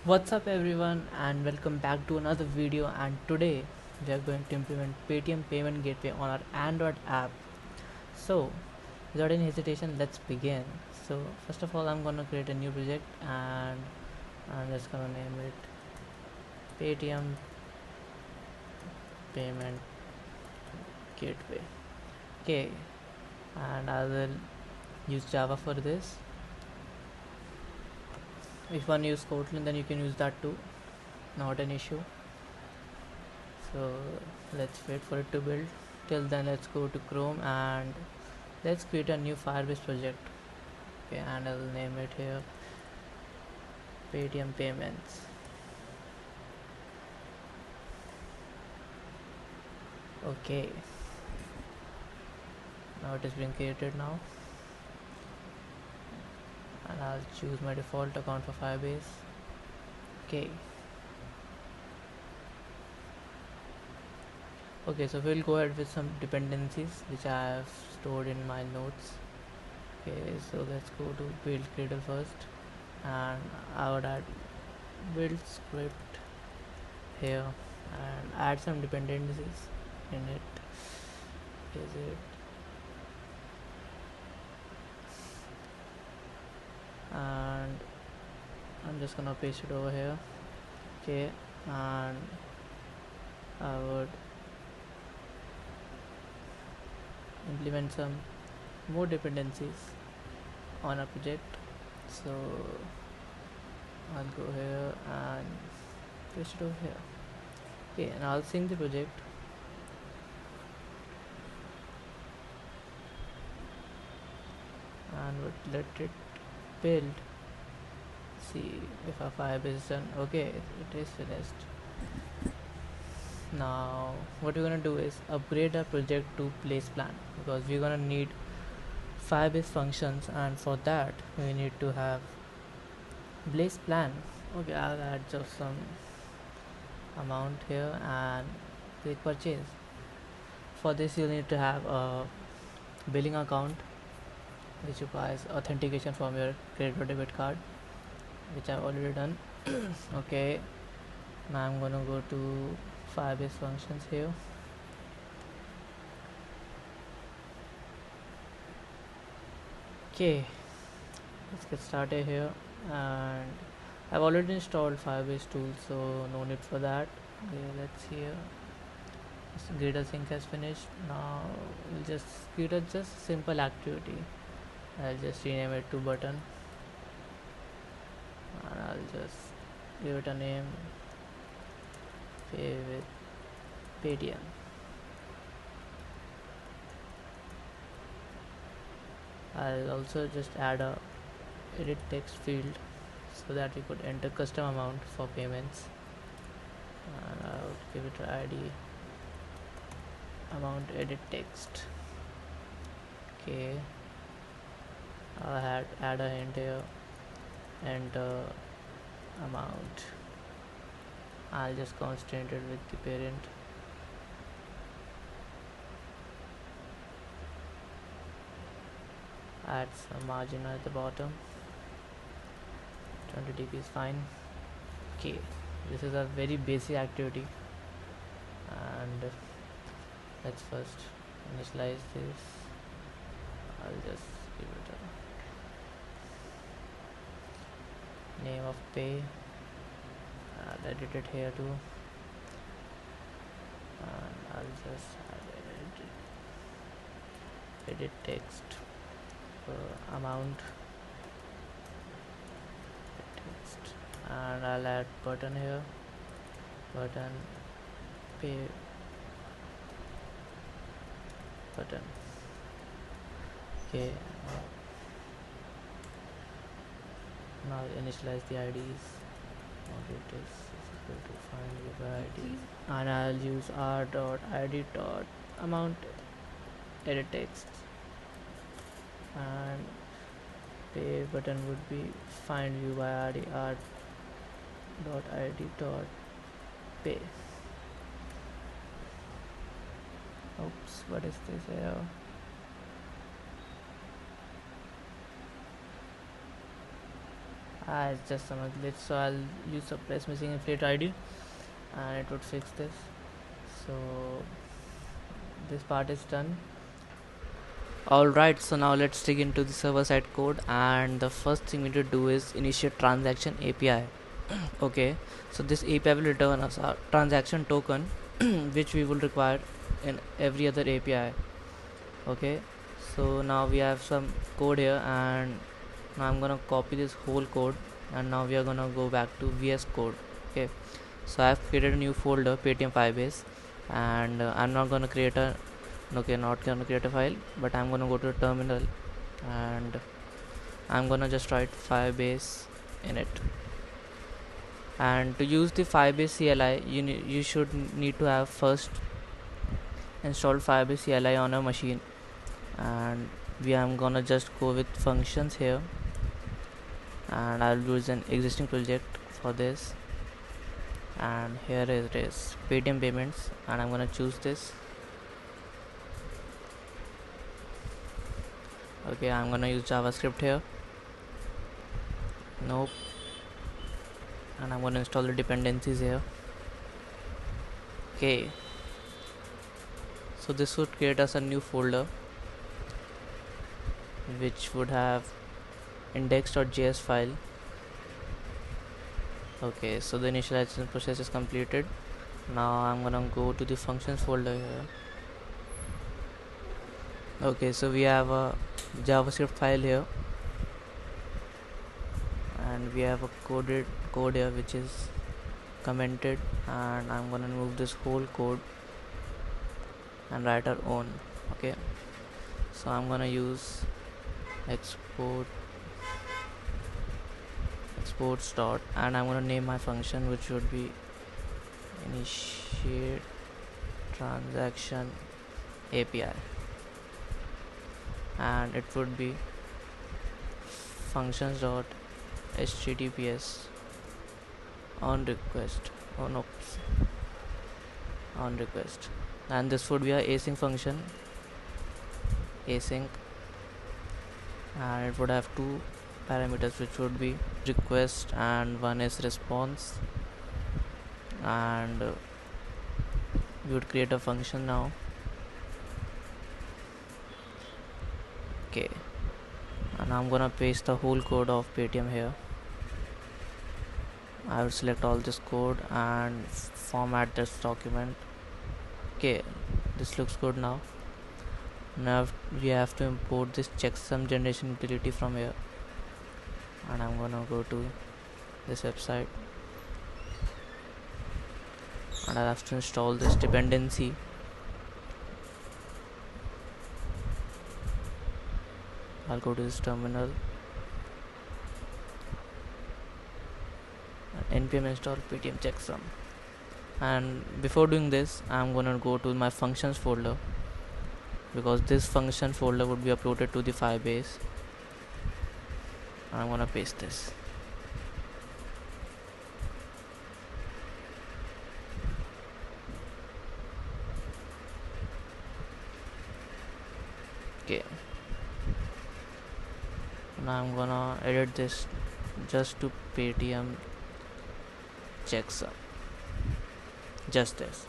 What's up everyone and welcome back to another video, and today we are going to implement Paytm payment gateway on our Android app. So without any hesitation, let's begin. So first of all, I'm gonna create a new project and I'm just gonna name it Paytm payment gateway. Okay, and I will use Java for this. If one use Kotlin, then you can use that too, not an issue. So let's wait for it to build. Till then, let's go to Chrome and let's create a new Firebase project. Okay, and I'll name it here Paytm payments. Okay, now it is being created now, and I'll choose my default account for Firebase. Okay, so we'll go ahead with some dependencies which I have stored in my notes. Okay, so let's go to build Gradle first, and I would add build script here and add some dependencies in it. Is it and I'm just gonna paste it over here. Okay, and I would implement some more dependencies on a project. So I'll go here and paste it over here. Okay, and I'll sync the project. And would let it build. See if our Firebase is done. Okay, it is finished. Now what we're gonna do is upgrade our project to place plan, because we're gonna need Firebase functions, and for that we need to have Blaze plan. Okay, I'll add just some amount here and click purchase. For this you need to have a billing account which requires authentication from your credit or debit card, which I've already done. Okay, now I'm gonna go to Firebase functions here. Okay, let's get started here, and I've already installed Firebase tool, so no need for that. Okay, let's see here. Gradle sync has finished. Now we'll just Gradle just simple activity. I'll just rename it to button, and I'll just give it a name, pay with Paytm. I'll also just add a edit text field so that we could enter custom amount for payments, and I would give it an ID amount edit text. Okay, I'll add a hint here, enter amount. I'll just constrain it with the parent. Add some margin at the bottom. 20 dp is fine. Okay, this is a very basic activity, and let's first initialize this. I'll just give it a name of pay. I'll edit it here too, and I'll just add edit text amount text, and I'll add button here, button pay button. Okay, now initialize the IDs. It is equal to find user ID, and I'll use r.id.amount edit text, and pay button would be find view by id r.id.pay. Oops, what is this here? It's just some glitch, so I'll use a place missing inflate ID and it would fix this. So this part is done. Alright, so now let's dig into the server side code, and the first thing we need to do is initiate transaction API. Okay, so this API will return us a transaction token which we will require in every other API. Okay, so now we have some code here, and now I'm gonna copy this whole code, and now we are gonna go back to VS Code. Okay, so I've created a new folder, Paytm Firebase, and I'm not gonna create a file, but I'm gonna go to the terminal and I'm gonna just write Firebase in it. And to use the Firebase CLI, you should need to have first installed Firebase CLI on a machine, and I'm gonna just go with functions here, and I'll use an existing project for this, and here it is, Paytm payments, and I'm gonna choose this. Okay, I'm gonna use JavaScript here. Nope. And I'm gonna install the dependencies here. Okay, so this would create us a new folder which would have index.js file. Okay, so the initialization process is completed. Now I'm gonna go to the functions folder here. Okay, so we have a JavaScript file here, and we have a code here which is commented, and I'm gonna remove this whole code and write our own. Okay, so I'm gonna use exports dot, and I'm gonna name my function, which would be initiate transaction API, and it would be functions dot https on request. On request, and this would be a async function, async, and it would have two parameters, which would be request and one is response. And we would create a function now. Okay, and I'm gonna paste the whole code of Paytm here. I will select all this code and format this document. Okay, this looks good now. Now we have to import this checksum generation utility from here, and I'm gonna go to this website, and I have to install this dependency. I'll go to this terminal and npm install ptm checksum, and before doing this I'm gonna go to my functions folder, because this function folder would be uploaded to the Firebase. I'm gonna paste this. Okay, now I'm gonna edit this just to Paytm checksum, just this.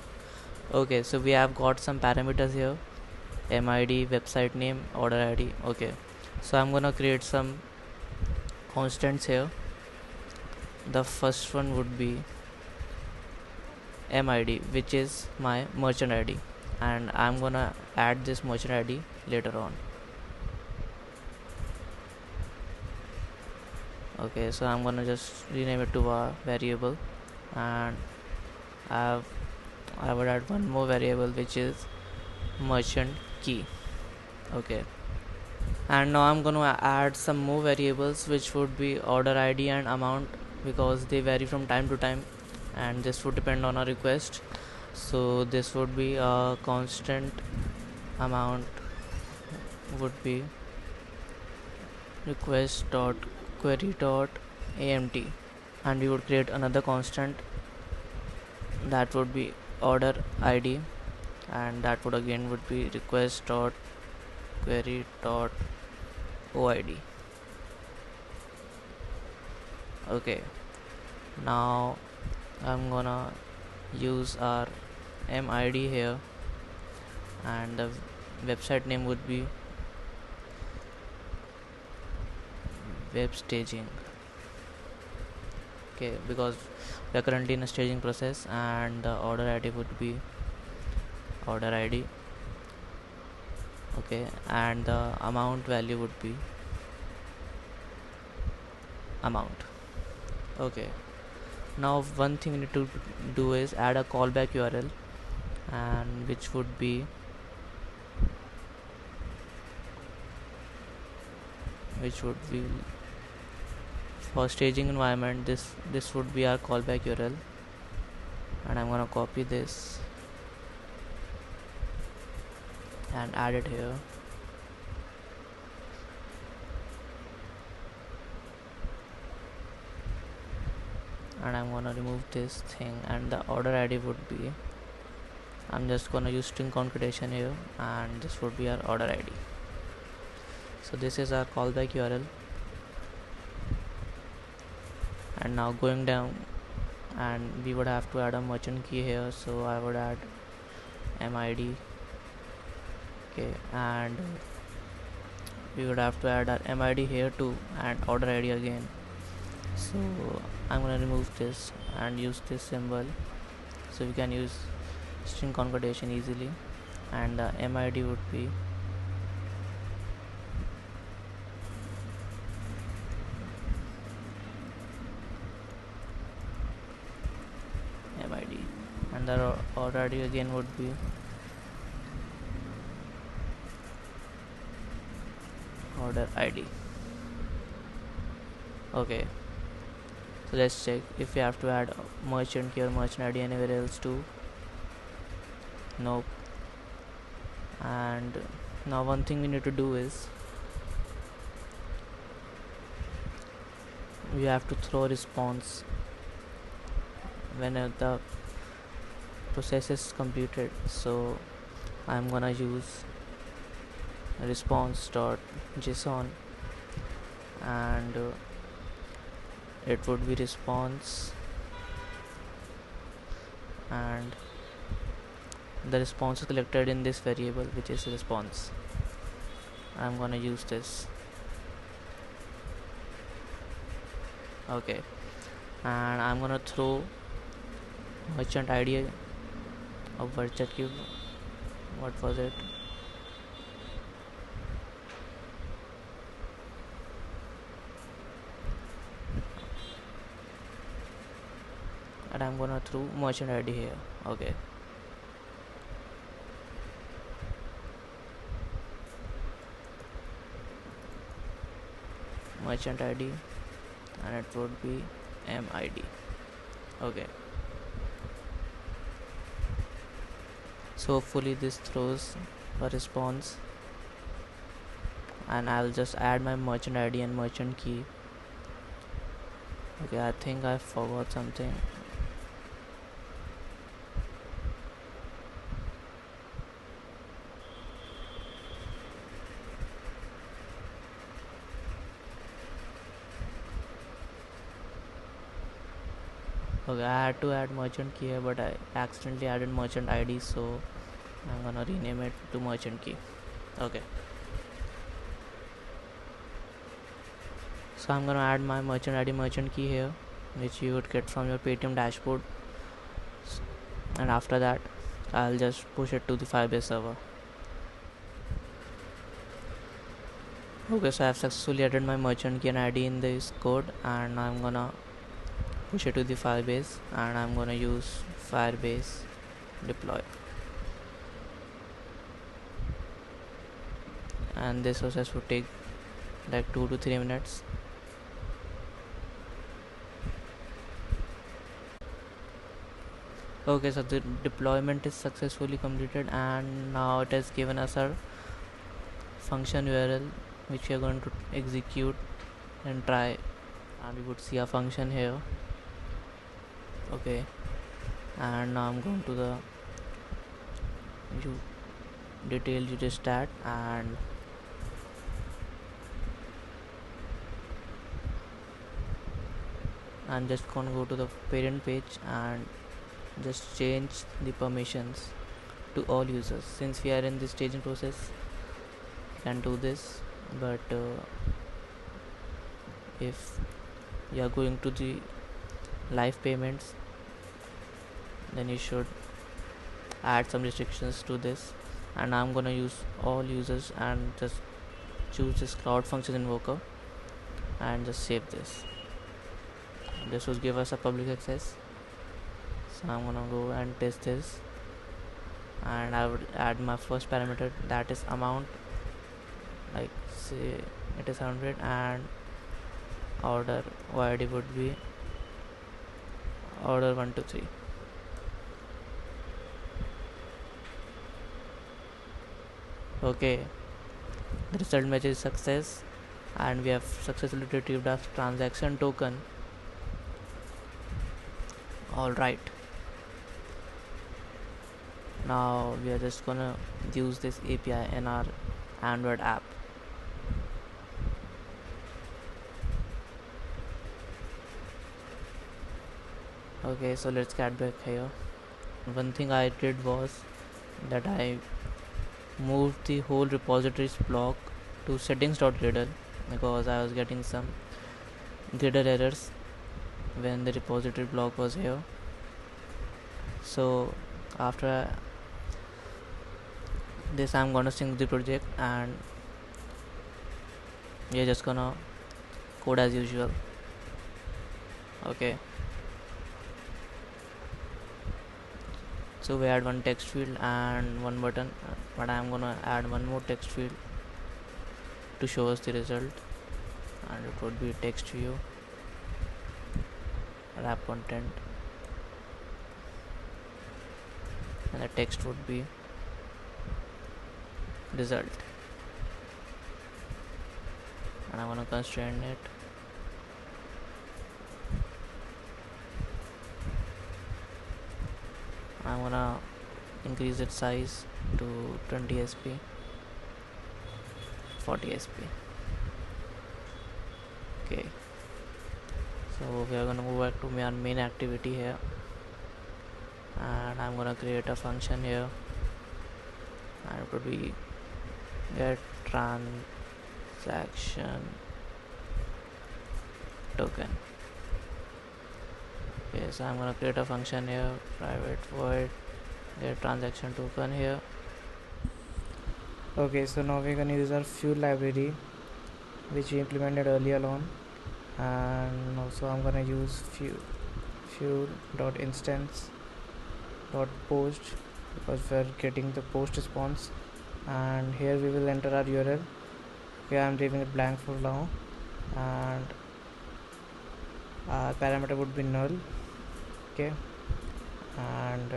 Okay, so we have got some parameters here, MID, website name, order ID. Okay, so I'm gonna create some constants here. The first one would be MID, which is my merchant ID, and I'm gonna add this merchant ID later on. Okay, so I'm gonna just rename it to a variable, and I would add one more variable, which is merchant key. Okay, and now I'm gonna add some more variables, which would be order ID and amount, because they vary from time to time, and this would depend on a request. So this would be a constant amount, would be request dot query dot amt, and we would create another constant that would be order ID, and that would again would be request dot query dot oid. Okay, now I'm gonna use our MID here, and the website name would be web staging. Okay, because we are currently in a staging process, and the order ID would be order ID. Okay, and the amount value would be amount. Okay, now one thing we need to do is add a callback URL, and which would be for staging environment, this would be our callback URL, and I'm gonna copy this and add it here. And I'm gonna remove this thing, and the order ID would be, I'm just gonna use string concatenation here, and this would be our order ID. So this is our callback URL. And now going down, and we would have to add a merchant key here, so I would add MID. Okay, and we would have to add our MID here too, and order ID again. So I'm gonna remove this and use this symbol, so we can use string concatenation easily, and the MID would be MID, and the order ID again would be order ID. Okay, so let's check if we have to add merchant key or merchant ID anywhere else too. Nope. And now one thing we need to do is we have to throw response when the process is completed. So I'm gonna use response.json, and it would be response, and the response is collected in this variable, which is response. I'm gonna use this. Okay, and I'm gonna throw merchant ID of virtual cube. What was it? And I'm gonna throw merchant ID here. Okay, merchant ID, and it would be MID. Okay, so hopefully this throws a response, and I'll just add my merchant ID and merchant key. Okay, I think I forgot something. Okay, I had to add merchant key here, but I accidentally added merchant ID, so I'm gonna rename it to merchant key. Okay, so I'm gonna add my merchant ID merchant key here, which you would get from your Paytm dashboard, and after that I'll just push it to the Firebase server. Okay, so I have successfully added my merchant key and ID in this code, and I'm gonna push it to the Firebase, and I'm gonna use Firebase deploy, and this process would take like 2 to 3 minutes. Okay, so the deployment is successfully completed, and now it has given us our function URL, which we are going to execute and try, and we would see a function here. Okay, and now I'm going to the detailed user stat, and I'm just gonna go to the parent page and just change the permissions to all users. Since we are in the staging process, you can do this, but if you are going to the live payments, then you should add some restrictions to this. And I'm gonna use all users and just choose this cloud function invoker and just save this. This will give us a public access, so I'm gonna go and test this, and I would add my first parameter, that is amount, like say it is 100, and order OID would be order 1 to 3. Okay, the result match is success, and we have successfully retrieved our transaction token. Alright, now we are just gonna use this API in our Android app. Okay, so let's get back here. One thing I did was that I moved the whole repositories block to settings.gradle, because I was getting some Gradle errors when the repository block was here. So after this, I'm gonna sync the project, and we're just gonna code as usual. Okay, so we add one text field and one button, but I'm gonna add one more text field to show us the result, and it would be text view wrap content, and the text would be result, and I'm gonna constrain it. I'm gonna increase its size to 20 sp, 40 sp. Okay, so we are gonna move back to my main activity here, and I'm gonna create a function here, and it would be get transaction token. Okay, so I'm gonna create a function here, private void get transaction token here. Okay, so now we're gonna use our fuel library, which we implemented earlier on, and also I'm gonna use fuel.instance.post, because we're getting the post response, and here we will enter our URL. Okay, I'm leaving it blank for now, and our parameter would be null. Okay, and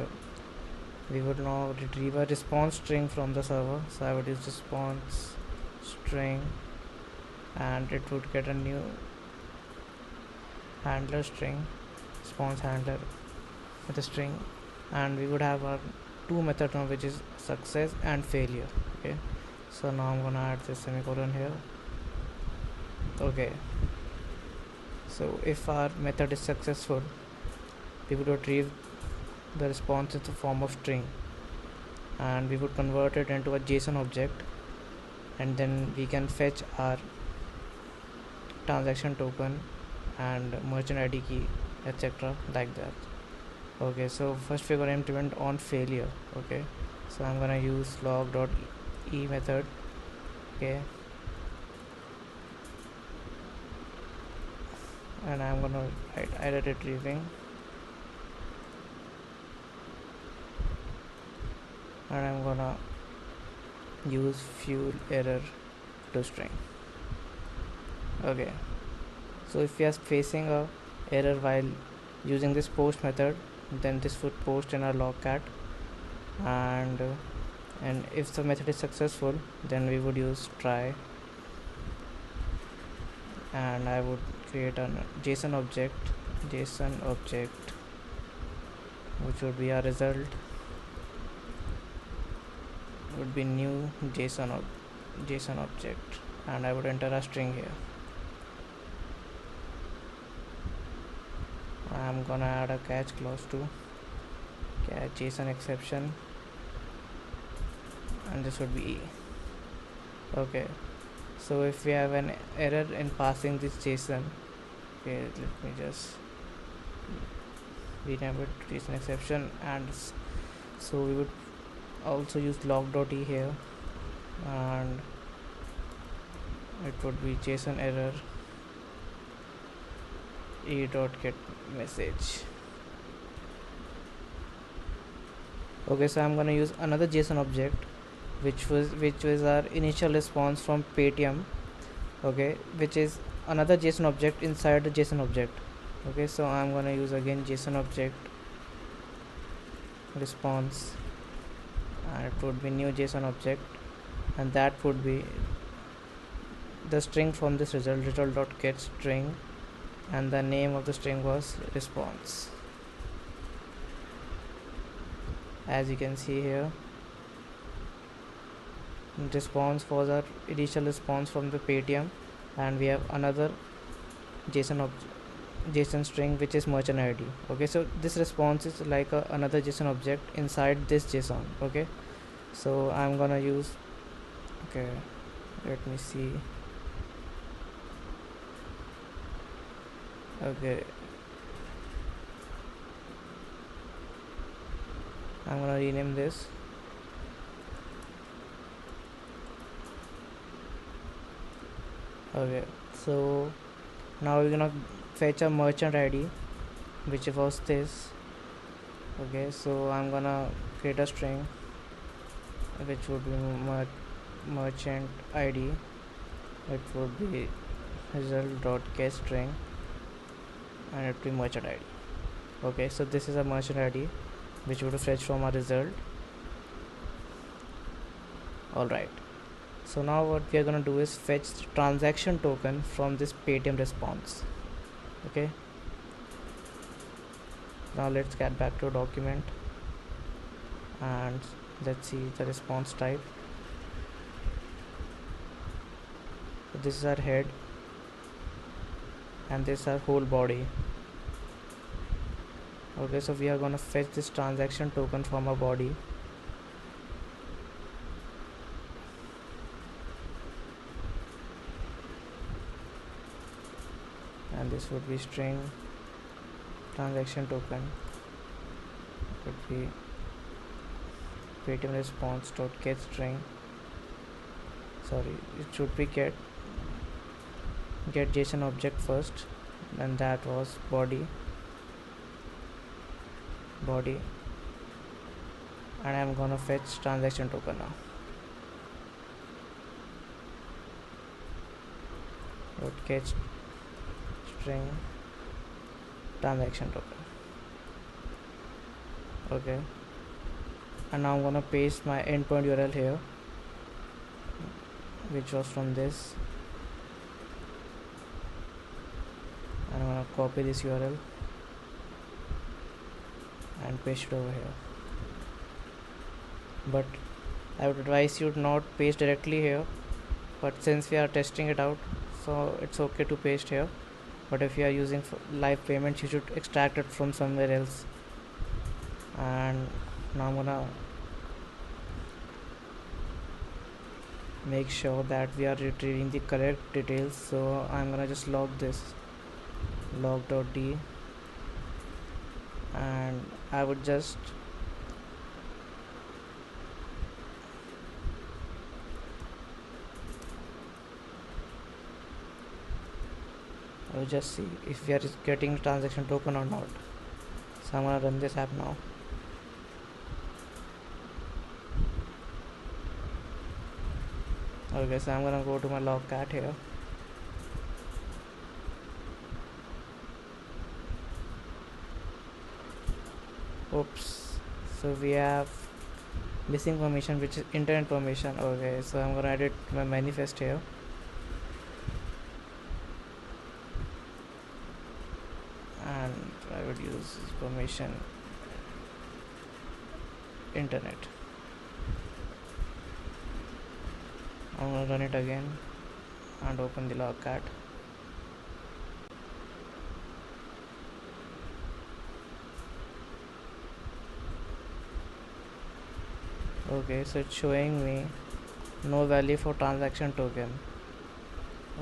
we would now retrieve a response string from the server, so I would use response string, and it would get a new handler string, response handler with a string, and we would have our two methods now, which is success and failure. Okay, so now I'm gonna add this semicolon here. Okay, so if our method is successful, we would retrieve the response in the form of string, and we would convert it into a JSON object, and then we can fetch our transaction token and merchant ID key, etc., like that. Okay, so first we're going to implement on failure. Okay, so I'm going to use log.e method. Okay, and I'm going to write error retrieving, and I'm going to use fuel error to string. Okay, so if we are facing a error while using this post method, then this would post in our logcat, and if the method is successful, then we would use try, and I would create a JSON object which would be our result, would be new JSON object, and I would enter a string here. I'm gonna add a catch clause to catch JSON exception, and this would be E. Okay, so if we have an error in passing this JSON, okay, let me just rename it to JSON exception, and so we would also use log.e here, and it would be JSON error e.get message. Okay, so I'm gonna use another JSON object which was our initial response from Paytm, okay, which is another JSON object inside the JSON object. Okay, so I'm gonna use again JSON object response, and it would be new JSON object, and that would be the string from this result.get string, and the name of the string was response. As you can see here, response was our initial response from the Paytm, and we have another JSON string which is merchant ID. Okay, so this response is like another JSON object inside this JSON. Okay, so I'm gonna use, okay, let me see, okay, I'm gonna rename this. Okay, so now we're gonna fetch a merchant ID which was this. Okay, so I'm gonna create a string which would be merchant ID. It would be result.get string, and it would be merchant ID. Okay, so this is a merchant ID which would fetch from our result. Alright, so now what we are going to do is fetch the transaction token from this Paytm response. Okay, now let's get back to a document, and let's see the response type. So this is our head, and this is our whole body. Okay, so we are going to fetch this transaction token from our body. And this would be string transaction token. It would be Paytm response dot get string. Sorry, it should be get JSON object first, and that was body, and I'm gonna fetch transaction token now. Get string transaction token. Okay, and now I'm gonna paste my endpoint URL here, which was from this, and I'm gonna copy this URL and paste it over here. But I would advise you to not paste directly here, but since we are testing it out, so it's okay to paste here. But if you are using live payments, you should extract it from somewhere else. And now I'm gonna make sure that we are retrieving the correct details, so I'm gonna just log this log.d, and I would just see if we are getting transaction token or not. So I'm gonna run this app now. Okay, so I'm gonna go to my logcat here. Oops, so we have missing permission, which is internet permission. Okay, so I'm gonna edit my manifest here. And I would use permission internet. I'm gonna run it again and open the logcat. Okay, so it's showing me no value for transaction token.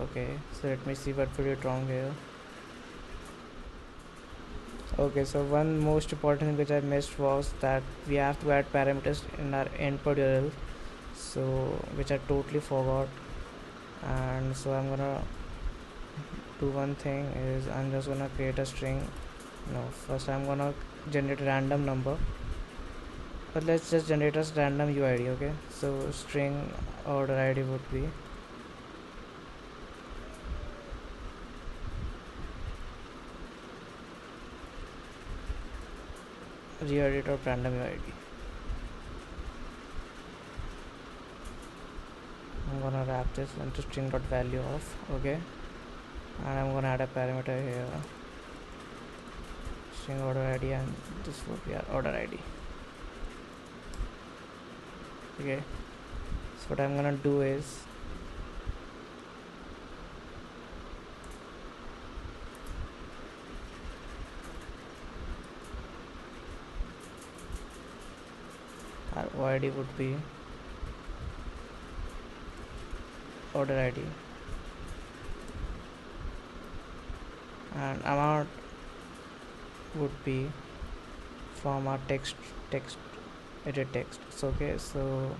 Okay, so let me see what we did wrong here. Okay, so one most important thing which I missed was that we have to add parameters in our endpoint URL, so which I totally forgot. And so I'm gonna do one thing is I'm just gonna create a string. No, first I'm gonna generate a random number, but let's just generate a random UID. Okay, so string order ID would be reedit of random UID. I'm gonna wrap this into string.value of. Okay, and I'm gonna add a parameter here, string order ID, and this would be our order ID. Okay, so what I'm gonna do is our OID would be order ID, and amount would be from our text edit text. So okay, so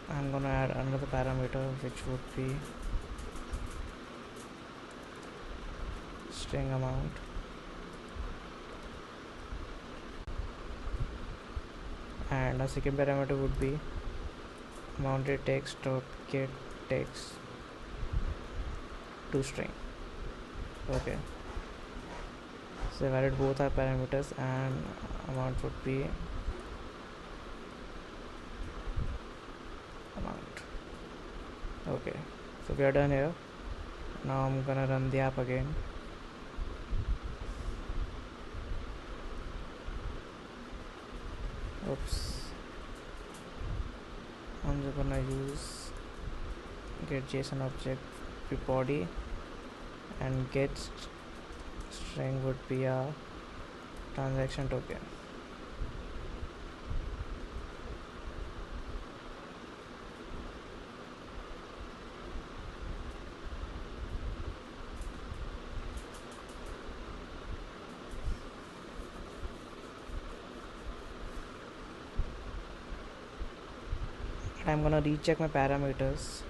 I'm gonna add another parameter which would be string amount, and a second parameter would be mounted text dot get text to string. Okay, so I've added both our parameters, and amount would be amount. Okay, so we are done here. Now I'm gonna run the app again. Oops, I'm just gonna use get JSON object be body, and get string would be a transaction token. I'm gonna recheck my parameters.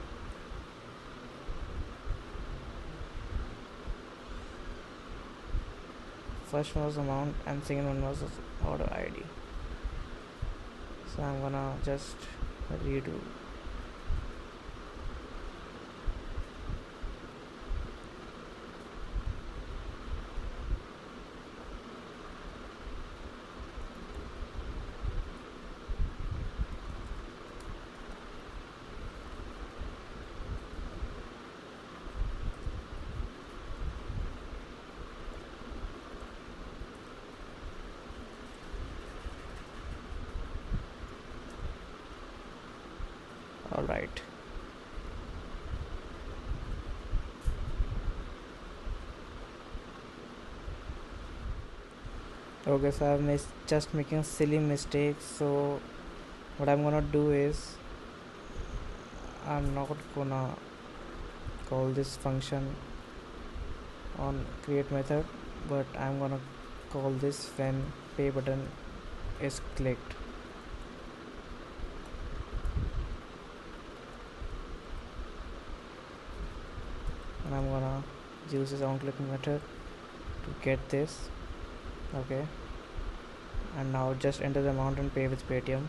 First one was amount and second one was order ID. So I'm gonna just redo. Alright. Okay, so I'm just making silly mistakes. So what I'm gonna do is I'm not gonna call this function on create method, but I'm gonna call this when pay button is clicked. And I'm gonna use this on click method to get this. Okay, and now just enter the amount and pay with Paytm.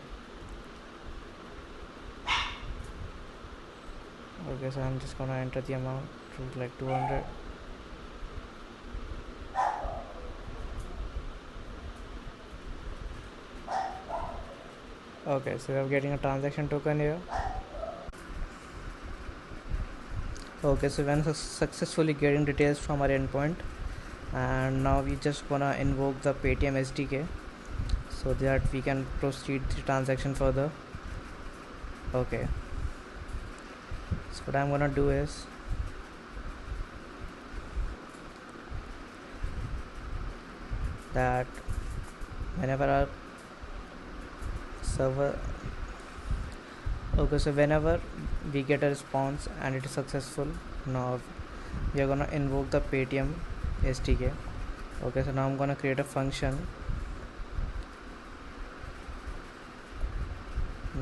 Okay, so I'm just gonna enter the amount to like 200. Okay, so we are getting a transaction token here. Okay, so we are successfully getting details from our endpoint, and now we just wanna invoke the Paytm SDK so that we can proceed the transaction further. Okay, so what I'm gonna do is that whenever our server. Okay, so whenever we get a response and it is successful, now we are gonna invoke the Paytm SDK. Okay, so now I'm gonna create a function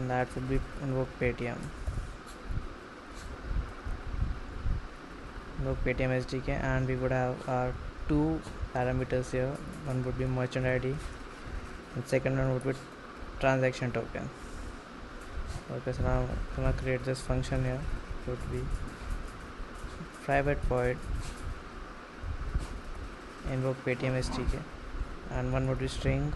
that would be invoke Paytm SDK, and we would have our two parameters here. One would be merchant ID and second one would be transaction token. Okay, so now I'm gonna create this function here. It would be private void invoke Paytm SDK, and one would be string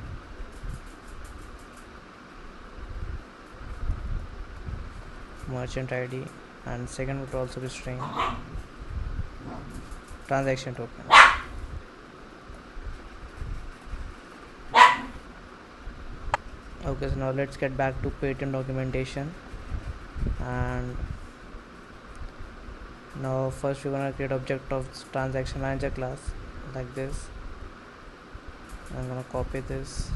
merchant ID, and second would also be string transaction token. Okay, so now let's get back to Paytm documentation, and now first we're gonna create object of transaction manager class like this. I'm gonna copy this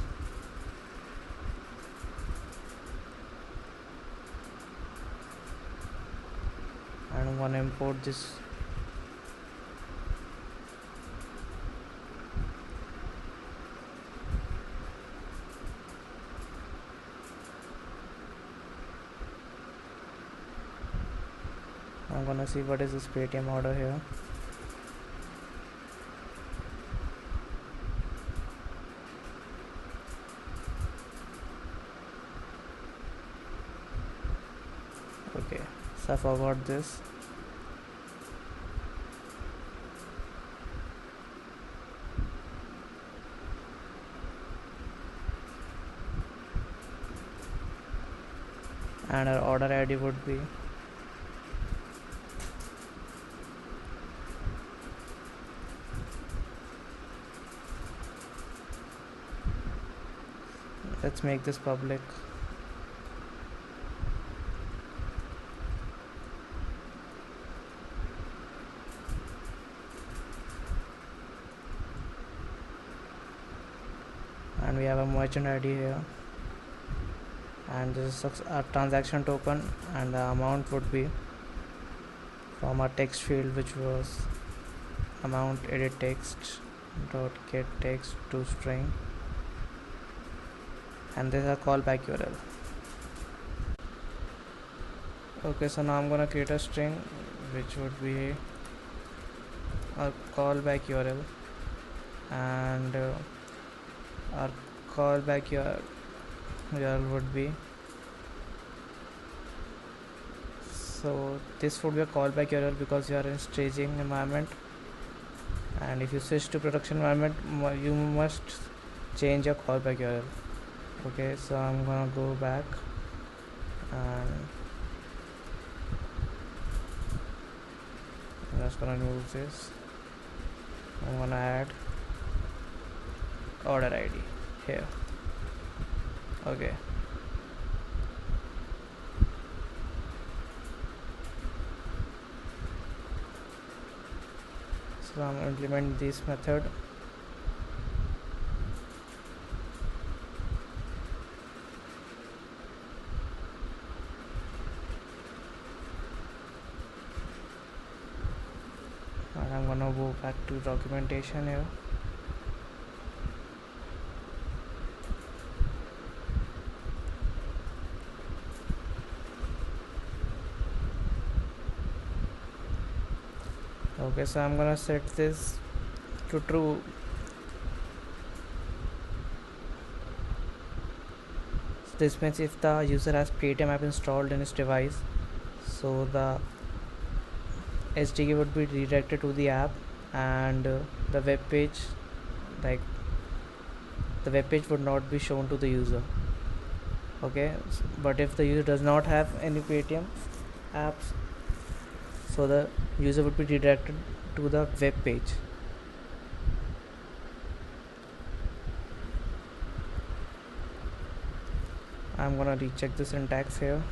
and I'm gonna import this. I'm gonna see what is this Paytm order here. Okay, so I forgot this. And our order ID would be let's make this public. And we have a merchant ID here, and this is our transaction token, and the amount would be from our text field, which was amount edit text dot get text to string, and this is a callback URL. Okay, so now I'm gonna create a string which would be a callback URL, and our callback URL would be, so this would be a callback URL because you are in staging environment, and if you switch to production environment you must change your callback URL. Okay, so I'm gonna go back and I'm just gonna remove this. I'm gonna add order ID here. Okay, so I'm going to implement this method. And I'm gonna go back to documentation here. Okay, so I'm gonna set this to true. So this means if the user has Paytm app installed in his device, so the SDK would be redirected to the app, and the web page, like the web page would not be shown to the user. Okay, but if the user does not have any Paytm apps, so the user would be redirected to the web page. I'm gonna recheck the syntax here.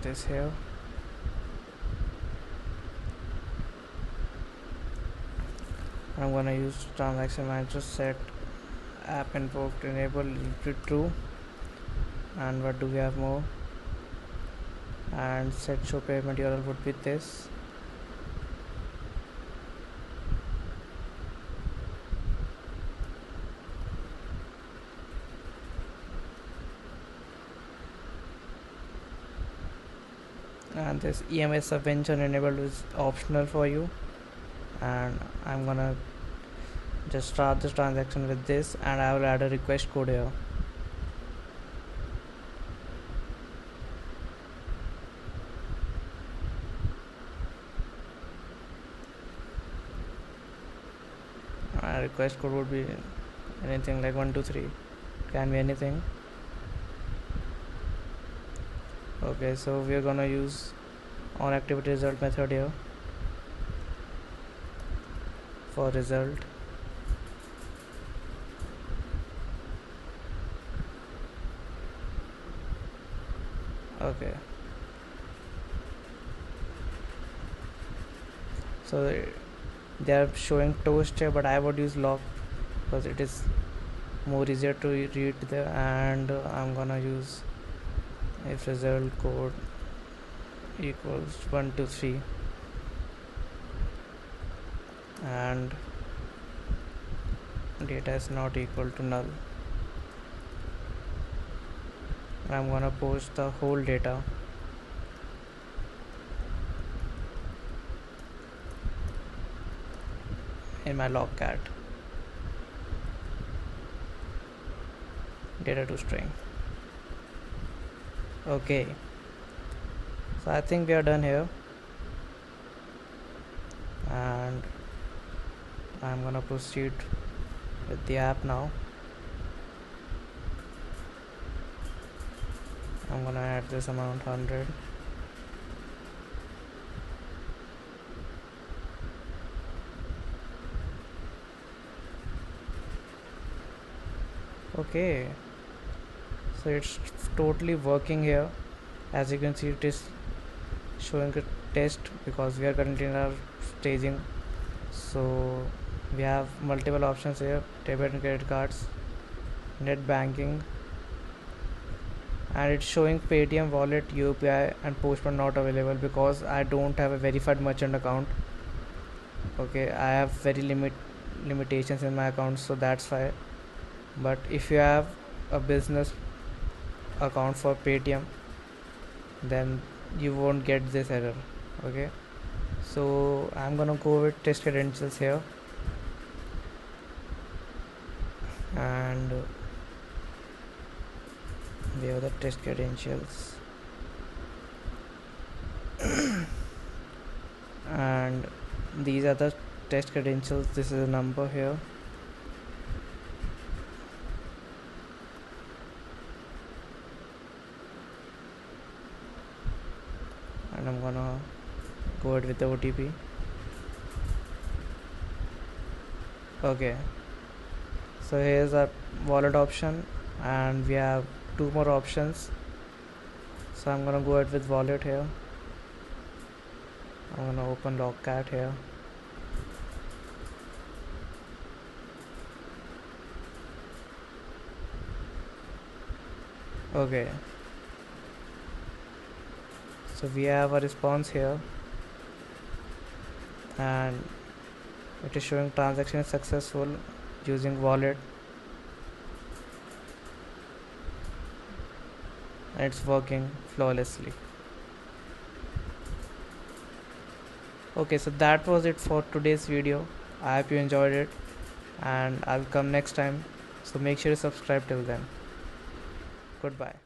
this here. I'm gonna use transaction manager set app invoke to enable to true. And what do we have more? And set show payment URL would be this. And this EMS subvention enabled is optional for you, and I'm gonna just start this transaction with this, and I will add a request code here. Request code would be anything like 123, can be anything. Okay, so we are gonna use on activity result method here for result. Okay, so they are showing toast here, but I would use log because it is more easier to read there. And I'm gonna use if result code equals 123 and data is not equal to null. I'm gonna post the whole data. In my logcat data to string. Okay, so I think we are done here, and I'm gonna proceed with the app now. I'm gonna add this amount 100. Okay, so it's totally working here. As you can see, it is showing a test because we are currently in our staging. So we have multiple options here: debit and credit cards, net banking, and it's showing Paytm wallet, UPI and postman not available because I don't have a verified merchant account. Okay, I have very limitations in my account, so that's why. But if you have a business account for Paytm, then you won't get this error. Okay, so I'm gonna go with test credentials here, and we have the test credentials and these are the test credentials. This is a number here, and I'm gonna go ahead with the OTP. Okay, so here's our wallet option, and we have two more options. So I'm gonna go ahead with wallet here. I'm gonna open logcat here. Okay, so we have a response here, and it is showing transaction is successful using wallet, and it's working flawlessly. Okay, so that was it for today's video. I hope you enjoyed it, and I'll come next time, so make sure to subscribe till then. Goodbye.